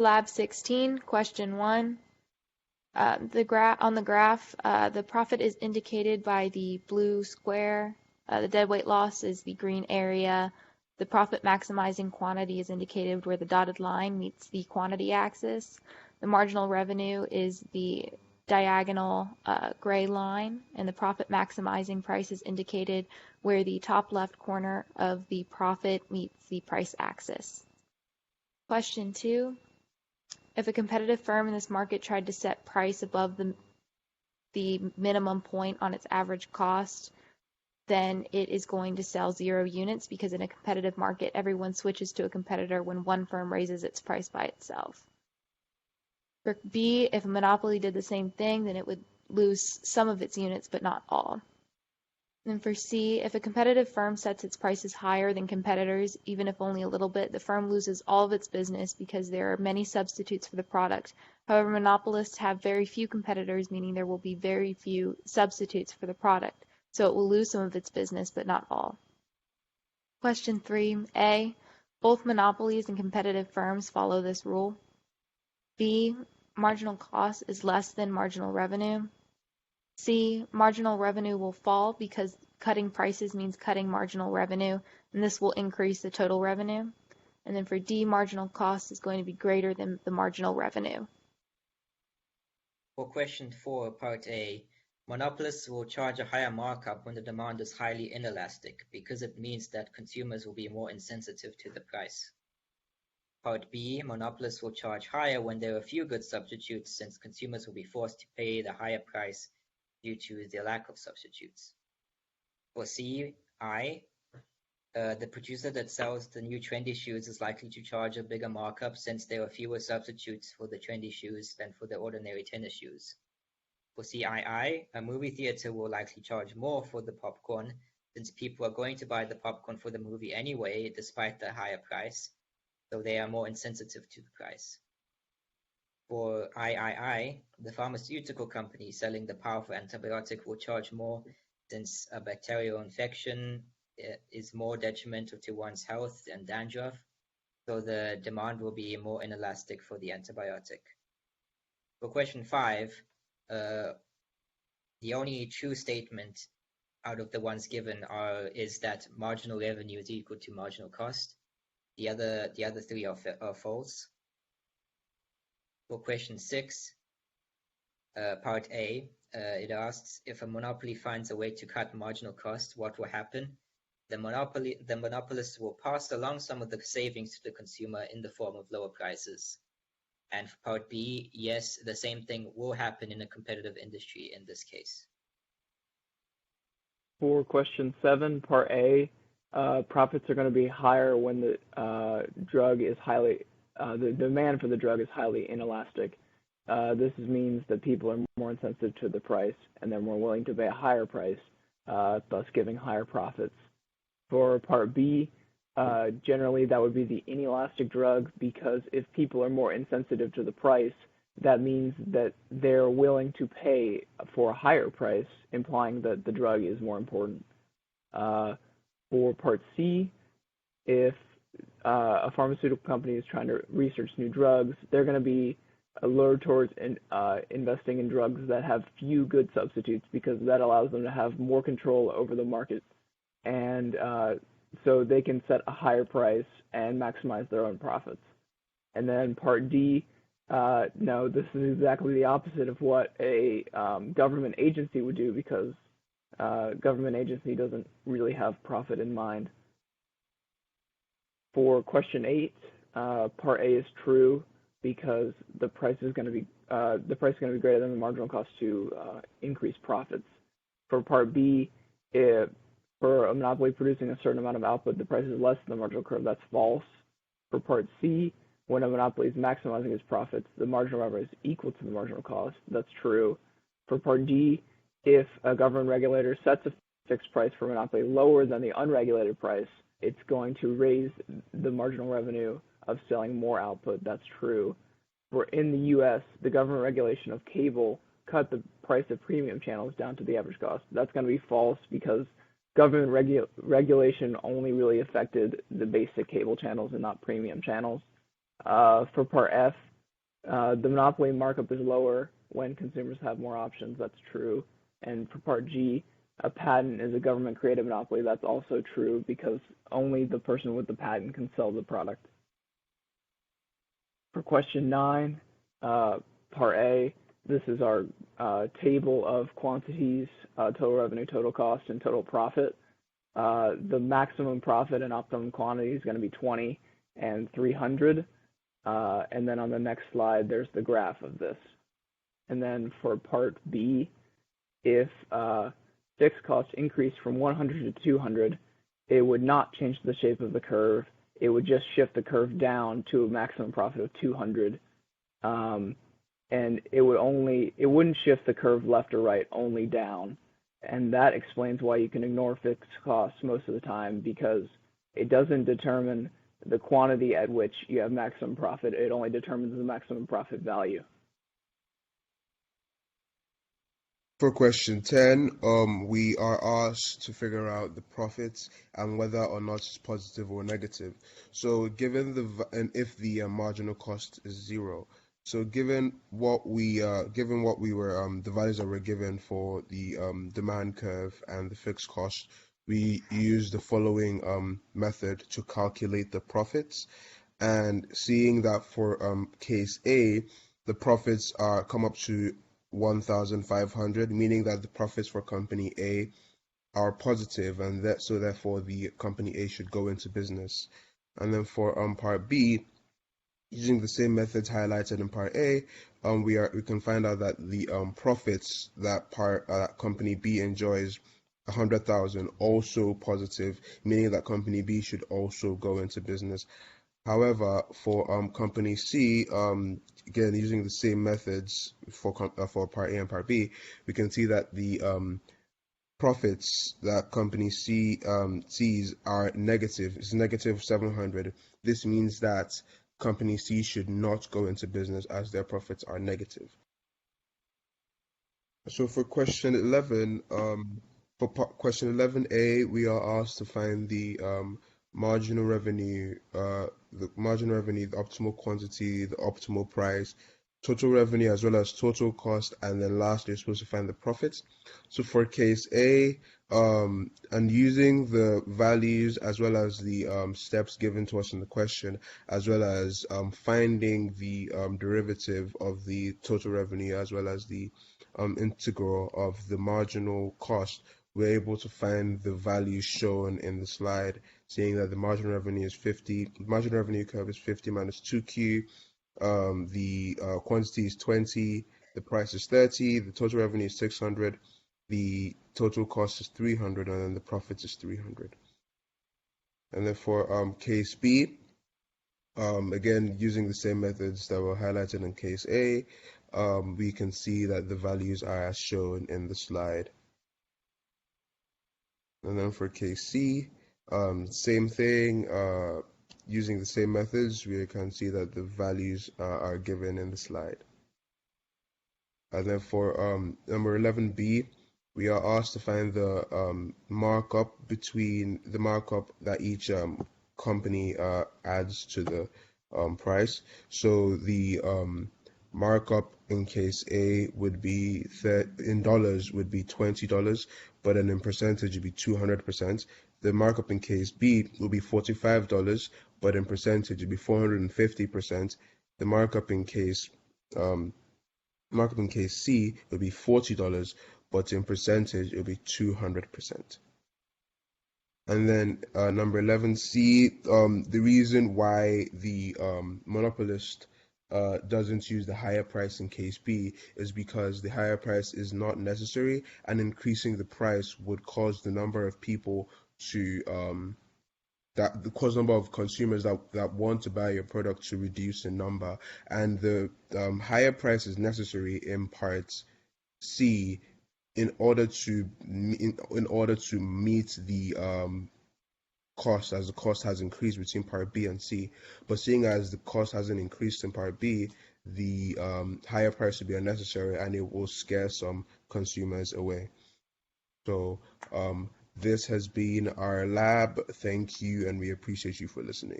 Lab 16, question 1. On the graph, the profit is indicated by the blue square. The deadweight loss is the green area. The profit maximizing quantity is indicated where the dotted line meets the quantity axis. The marginal revenue is the diagonal gray line, and the profit maximizing price is indicated where the top left corner of the profit meets the price axis. Question 2. If a competitive firm in this market tried to set price above the minimum point on its average cost, then it is going to sell 0 units, because in a competitive market, everyone switches to a competitor when one firm raises its price by itself. For B, if a monopoly did the same thing, then it would lose some of its units, but not all. And for C, if a competitive firm sets its prices higher than competitors, even if only a little bit, the firm loses all of its business because there are many substitutes for the product. However, monopolists have very few competitors, meaning there will be very few substitutes for the product, so it will lose some of its business, but not all. Question 3, A, both monopolies and competitive firms follow this rule. B, marginal cost is less than marginal revenue. C, marginal revenue will fall because cutting prices means cutting marginal revenue, and this will increase the total revenue. And then for D, marginal cost is going to be greater than the marginal revenue. For question 4, part A, monopolists will charge a higher markup when the demand is highly inelastic, because it means that consumers will be more insensitive to the price. Part B, monopolists will charge higher when there are few good substitutes, since consumers will be forced to pay the higher price due to the lack of substitutes. For C, the producer that sells the new trendy shoes is likely to charge a bigger markup, since there are fewer substitutes for the trendy shoes than for the ordinary tennis shoes. For CII, a movie theater will likely charge more for the popcorn, since people are going to buy the popcorn for the movie anyway, despite the higher price, so they are more insensitive to the price. For III, the pharmaceutical company selling the powerful antibiotic will charge more, since a bacterial infection is more detrimental to one's health than dandruff, so the demand will be more inelastic for the antibiotic. For question 5, the only true statement out of the ones given is that marginal revenue is equal to marginal cost. The other 3 are false. For question 6, part A, it asks, if a monopoly finds a way to cut marginal cost, what will happen? The monopolists will pass along some of the savings to the consumer in the form of lower prices. And for part B, yes, the same thing will happen in a competitive industry in this case. For question 7, part A, profits are going to be higher when the demand for the drug is highly inelastic. This means that people are more insensitive to the price, and they're more willing to pay a higher price, thus giving higher profits. For part B, generally that would be the inelastic drug, because if people are more insensitive to the price, that means that they're willing to pay for a higher price, implying that the drug is more important. For part C, if a pharmaceutical company is trying to research new drugs, they're going to be lured towards investing in drugs that have few good substitutes, because that allows them to have more control over the market, and so they can set a higher price and maximize their own profits. And then part D, no, this is exactly the opposite of what a government agency would do, because government agency doesn't really have profit in mind. For question 8, part A is true, because the price is going to be greater than the marginal cost to increase profits. For part B, for a monopoly producing a certain amount of output, the price is less than the marginal curve. That's false. For part C, when a monopoly is maximizing its profits, the marginal revenue is equal to the marginal cost. That's true. For part D, if a government regulator sets a fixed price for a monopoly lower than the unregulated price, it's going to raise the marginal revenue of selling more output. That's true. For in the U.S., the government regulation of cable cut the price of premium channels down to the average cost. That's going to be false, because government regulation only really affected the basic cable channels and not premium channels. For part F, The monopoly markup is lower when consumers have more options. That's true. And for part G, a patent is a government-created monopoly. That's also true because only the person with the patent can sell the product. For question 9, part A, this is our table of quantities, total revenue, total cost, and total profit. The maximum profit and optimum quantity is going to be 20 and 300. And then on the next slide, there's the graph of this. And then for part B, if fixed costs increase from 100 to 200, it would not change the shape of the curve. It would just shift the curve down to a maximum profit of 200. And it wouldn't shift the curve left or right, only down. And that explains why you can ignore fixed costs most of the time, because it doesn't determine the quantity at which you have maximum profit. It only determines the maximum profit value. For question 10, we are asked to figure out the profits and whether or not it's positive or negative. So given if the marginal cost is 0. So given what we were the values that were given for the demand curve and the fixed cost, we use the following method to calculate the profits. And seeing that for case A, the profits come up to 1,500, meaning that the profits for company A are positive, and so therefore the company A should go into business. And then for part B, using the same methods highlighted in part A, we can find out that the profits that company B enjoys, 100,000, also positive, meaning that company B should also go into business. However, for company C, again using the same methods for part A and part B, we can see that the profits that company C sees are negative. It's negative 700. This means that company C should not go into business as their profits are negative. So for question 11, question 11A, we are asked to find the marginal revenue, the optimal quantity, the optimal price, total revenue, as well as total cost, and then lastly, you're supposed to find the profits. So for case A, and using the values as well as the steps given to us in the question, as well as finding the derivative of the total revenue, as well as the integral of the marginal cost, we're able to find the value shown in the slide, seeing that the marginal revenue is 50, marginal revenue curve is 50 minus 2Q, the quantity is 20, the price is 30, the total revenue is 600, the total cost is 300, and then the profit is 300. And then for case B, again, using the same methods that were highlighted in case A, we can see that the values are as shown in the slide. And then for case C, same thing, using the same methods, we can see that the values are given in the slide. And then for number 11B, we are asked to find the markup that each company adds to the price. So the markup in case A would be in dollars would be $20, but then in percentage would be 200%. The markup in case B will be $45, but in percentage would be 450%. The markup in case C would be $40, but in percentage it will be 200%. And then number 11C, the reason why the monopolist doesn't use the higher price in case B is because the higher price is not necessary, and increasing the price would cause the number of people to cause number of consumers that want to buy your product to reduce in number, and the higher price is necessary in part C in order to meet the cost, as the cost has increased between part B and C. But seeing as the cost hasn't increased in part B, the higher price will be unnecessary, and it will scare some consumers away. So this has been our lab. Thank you, and we appreciate you for listening.